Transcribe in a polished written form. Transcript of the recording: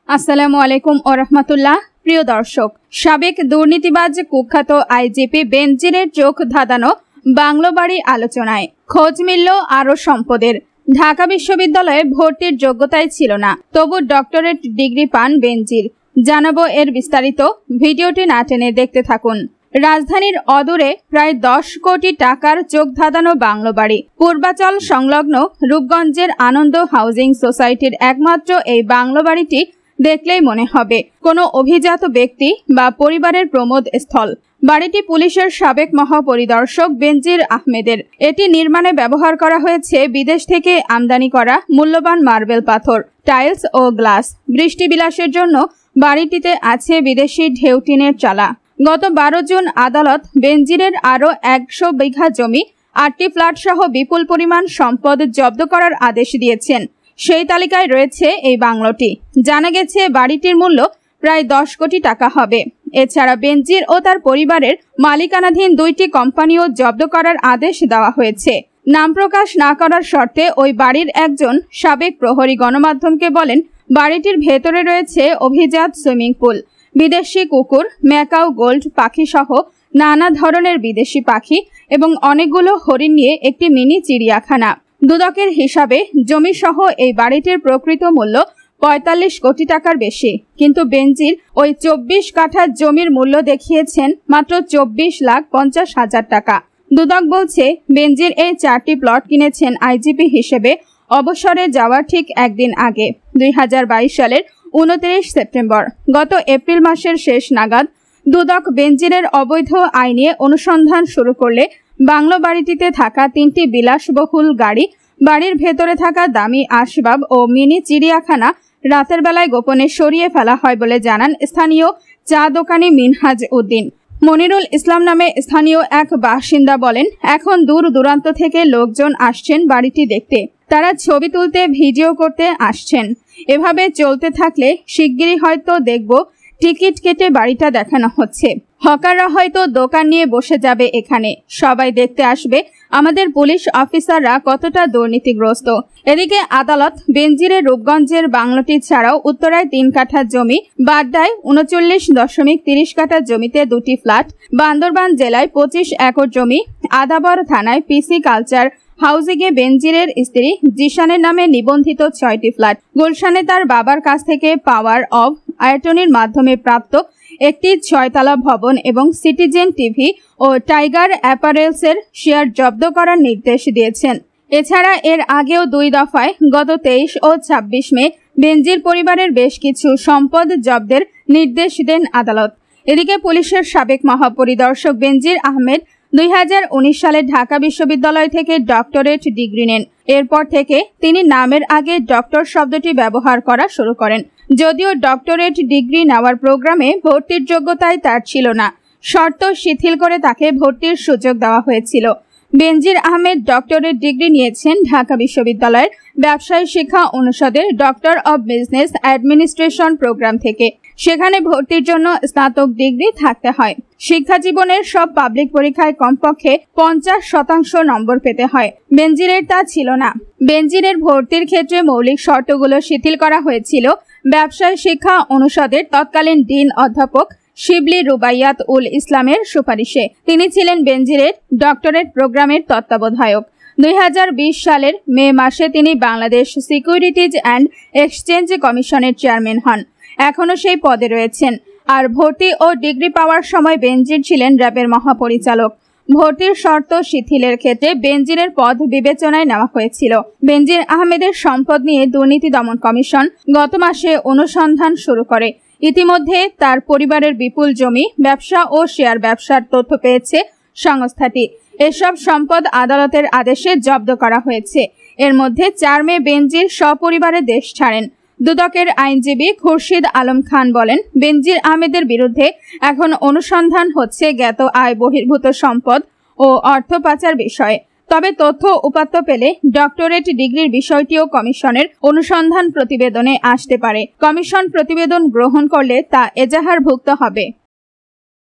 আসসালামু আলাইকুম ওয়া রাহমাতুল্লাহ। প্রিয় দর্শক, সাবেক দুর্নীতিবাজ কুখ্যাত আইজিপি বেনজিরের চোখ ধাঁধানো বাংলো বাড়ি আলোচনায়। খোঁজ মিলল আরও সম্পদের। ঢাকা বিশ্ববিদ্যালয়ে ভর্তির যোগ্যতাই ছিল না, তবু ডক্টরেট ডিগ্রি পান বেনজির। জানাবো এর বিস্তারিত, ভিডিওটি না টেনে দেখতে থাকুন। রাজধানীর অদূরে প্রায় 10 কোটি টাকার চোখ ধাঁধানো বাংলো বাড়ি। পূর্বাচল সংলগ্ন রূপগঞ্জের আনন্দ হাউজিং সোসাইটির একমাত্র এই বাংলো বাড়িটি দেখলেই মনে হবে কোনো অভিজাত ব্যক্তি বা পরিবারের প্রমোদ স্থল। বাড়িটি পুলিশের সাবেক মহাপরিদর্শক বেনজির আহমেদের। এটি নির্মাণে ব্যবহার করা হয়েছে বিদেশ থেকে আমদানি করা মূল্যবান মার্বেল পাথর, টাইলস ও গ্লাস। বৃষ্টিবিলাসের জন্য বাড়িটিতে আছে বিদেশি ঢেউ টিনের চালা। গত 12 জুন আদালত বেনজিরের আরও 100 বিঘা জমি, 8টি ফ্ল্যাট সহ বিপুল পরিমাণ সম্পদ জব্দ করার আদেশ দিয়েছেন। সেই তালিকায় রয়েছে এই বাংলোটি। জানা গেছে বাড়িটির মূল্য প্রায় 10 কোটি টাকা হবে। এছাড়া বেনজির ও তার পরিবারের মালিকানাধীন 2টি কোম্পানিও জব্দ করার আদেশ দেওয়া হয়েছে। নাম প্রকাশ না করার শর্তে ওই বাড়ির একজন সাবেক প্রহরী গণমাধ্যমকে বলেন, বাড়িটির ভেতরে রয়েছে অভিজাত সুইমিং পুল, বিদেশি কুকুর, ম্যাকাও গোল্ড পাখি সহ নানা ধরনের বিদেশি পাখি এবং অনেকগুলো হরিণ নিয়ে একটি মিনি চিড়িয়াখানা। দুদকের হিসাবে জমি সহ এই বাড়িটির প্রকৃত মূল্য 45 কোটি টাকার বেশি, কিন্তু বেনজির ওই 24 কাঠা জমির মূল্য দেখিয়েছেন মাত্র 24,50,000 টাকা। দুদক বলছে, বেনজির এই 4টি প্লট কিনেছেন আইজিপি হিসেবে অবসরে যাওয়ার ঠিক একদিন আগে, 2022 সালের 29 সেপ্টেম্বর। গত এপ্রিল মাসের শেষ নাগাদ দুদক বেনজিরের অবৈধ আয় নিয়ে অনুসন্ধান শুরু করলে বাংলো বাড়িটিতে থাকা 3টি বিলাসবহুল গাড়ি, বাড়ির ভেতরে থাকা দামি আসবাব ও মিনি চিড়িয়াখানা রাতের বেলায় গোপনে সরিয়ে ফেলা হয় বলে জানান স্থানীয় চা দোকানি মিনহাজ উদ্দিন। মনিরুল ইসলাম নামে স্থানীয় এক বাসিন্দা বলেন, এখন দূর দূরান্ত থেকে লোকজন আসছেন বাড়িটি দেখতে। তারা ছবি তুলতে, ভিডিও করতে আসছেন। এভাবে চলতে থাকলে শিগগিরই হয়তো দেখব টিকিট কেটে বাড়িটা দেখানো হচ্ছে। হকাররা হয়তো দোকান নিয়ে বসে যাবে এখানে। সবাই দেখতে আসবে আমাদের পুলিশ অফিসাররা কতটা দুর্নীতিগ্রস্ত। এদিকে আদালত বেনজিরের রূপগঞ্জের বাংলোটি ছাড়াও উত্তরায় 3 কাঠা জমি, বাড্ডায় 39.30 কাঠা জমিতে 2টি ফ্ল্যাট, বান্দরবান জেলায় 25 একর জমি, আদাবর থানায় পিসি কালচার হাউজিংয়ে বেনজিরের স্ত্রী জিশানের নামে নিবন্ধিত 6টি ফ্ল্যাট, গুলশানে তার বাবার কাছ থেকে পাওয়ার অব অ্যাটর্নির মাধ্যমে প্রাপ্ত একটি 6তলা ভবন এবং সিটিজেন টিভি ও টাইগার অ্যাপারেলসের শেয়ার জব্দ করার নির্দেশ দিয়েছেন। এছাড়া এর আগেও 2 দফায় গত 23 ও 26 মে বেনজির পরিবারের বেশ কিছু সম্পদ জব্দের নির্দেশ দেন আদালত। এদিকে পুলিশের সাবেক মহাপরিদর্শক বেনজির আহমেদ 2019 সালে ঢাকা বিশ্ববিদ্যালয় থেকে ডক্টরেট ডিগ্রি নেন। এরপর থেকে তিনি নামের আগে ডক্টর শব্দটি ব্যবহার করা শুরু করেন। যদিও ডক্টরেট ডিগ্রি নেওয়ার প্রোগ্রামে ভর্তির যোগ্যতায় তার ছিল না, শর্ত শিথিল করে তাকে ভর্তির সুযোগ দেওয়া হয়েছিল। বেনজির আহমেদ ডক্টরেট ডিগ্রি নিয়েছেন ঢাকা বিশ্ববিদ্যালয়ের ব্যবসায় শিক্ষা অনুষদের doctor of business administration programme থেকে। সেখানে ভর্তির জন্য স্নাতক ডিগ্রি থাকতে হয়। শিক্ষা জীবনের সব পাবলিক পরীক্ষায় কমপক্ষে 50% নম্বর পেতে হয়। বেনজিরের তা ছিল না। বেনজিরের ভর্তির ক্ষেত্রে মৌলিক শর্তগুলো শিথিল করা হয়েছিল ব্যবসায় শিক্ষা অনুষদের তৎকালীন ডিন অধ্যাপক শিবলি রুবাইয়াত উল ইসলামের সুপারিশে। তিনি ছিলেন বেনজিরের ডক্টরেট প্রোগ্রামের তত্ত্বাবধায়ক। 2020 সালের মে মাসে তিনি বাংলাদেশ সিকিউরিটিজ অ্যান্ড এক্সচেঞ্জ কমিশনের চেয়ারম্যান হন। এখনও সেই পদে রয়েছেন। আর ভর্তি ও ডিগ্রি পাওয়ার সময় বেনজির ছিলেন র্যাবের মহাপরিচালক। ভর্তির শর্ত শিথিলের ক্ষেত্রে বেনজিরের পদ বিবেচনায় নেওয়া হয়েছিল। বেনজির আহমেদের সম্পদ নিয়ে দুর্নীতি দমন কমিশন গত মাসে অনুসন্ধান শুরু করে। ইতিমধ্যে তার পরিবারের বিপুল জমি, ব্যবসা ও শেয়ার ব্যবসার তথ্য পেয়েছে সংস্থাটি। এসব সম্পদ আদালতের আদেশে জব্দ করা হয়েছে। এর মধ্যে 4 মে বেনজির সপরিবারে দেশ ছাড়েন। দুদকের আইনজীবী খুরশিদ আলম খান বলেন, বেনজির আহমেদের বিরুদ্ধে এখন অনুসন্ধান হচ্ছে জ্ঞাত আয় বহির্ভূত সম্পদ ও অর্থ পাচার বিষয়ে। তবে তথ্য উপাত্ত পেলে ডক্টরেট ডিগ্রির বিষয়টিও কমিশনের অনুসন্ধান প্রতিবেদনে আসতে পারে। কমিশন প্রতিবেদন গ্রহণ করলে তা এজাহারভুক্ত হবে।